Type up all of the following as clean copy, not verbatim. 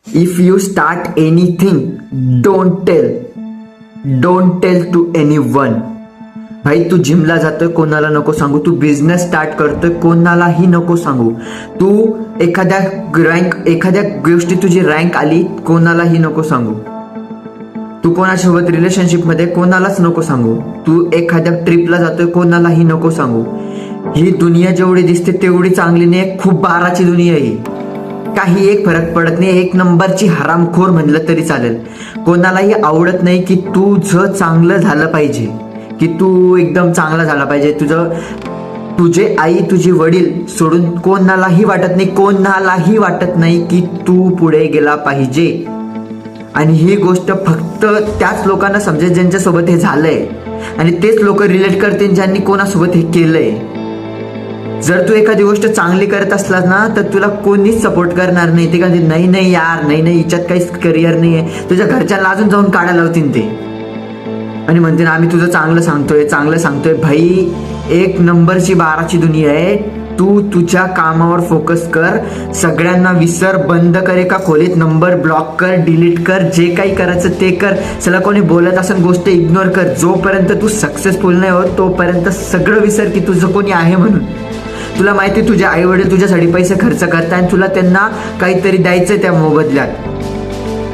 If you start anything don't tell to anyone. भाई तू जिमला जातोय कोणाला नको सांगू, तू बिझनेस स्टार्ट करतोय कोणालाही नको सांगू, तू एखाद्या गोष्टी तुझी रँक आली कोणालाही नको सांगू, तू कोणासोबत रिलेशनशिपमध्ये कोणालाच नको सांगू, तू एखाद्या ट्रिपला जातोय कोणालाही नको सांगू. ही दुनिया जेवढी दिसते तेवढी चांगली नाही, खूप बाराची दुनिया आहे ही. काही एक फरक पडत नाही, एक नंबरची हरामखोर म्हणलं तरी चालेल. कोणालाही आवडत नाही की तुझं चांगलं झालं पाहिजे, की तू एकदम चांगला झाला पाहिजे. तुझे आई तुझे वडील सोडून कोणालाही वाटत नाही की तू पुढे गेला पाहिजे. आणि ही गोष्ट फक्त त्याच लोकांना समजेल ज्यांच्यासोबत हे झालंय, आणि तेच लोक रिलेट करतील ज्यांनी कोणासोबत हे केलंय. जर तू एखादी गोष्ट चांगली करत असलास ना तर तुला कोणीच सपोर्ट करणार नाही. ते कधी नाही यार, नाही हिच्यात काहीच करिअर नाही आहे, तुझ्या घरच्यांना अजून जाऊन काढायला लावतील ते, आणि म्हणते ना आम्ही तुझं चांगलं सांगतोय. भाई एक नंबरची बाराची दुनिया आहे. तू तुझ्या कामावर फोकस कर, सगळ्यांना विसर, बंद कर, एका खोलीत नंबर ब्लॉक कर, डिलीट कर, जे काही करायचं ते कर. चला कोणी बोलत असेल गोष्ट इग्नोर कर. जोपर्यंत तू सक्सेसफुल नाही होत तोपर्यंत सगळं विसर की तुझं कोणी आहे म्हणून. तुला माहिती तुझे आई वडील तुझ्यासाठी पैसे खर्च करताय आणि तुला त्यांना काहीतरी द्यायचंय त्या मोबदल्यात,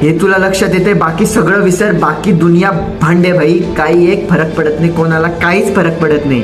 हे तुला लक्षात येते. बाकी सगळं विसर, बाकी दुनिया भांडे भाई. काही एक फरक पडत नाही, कोणाला काहीच फरक पडत नाही.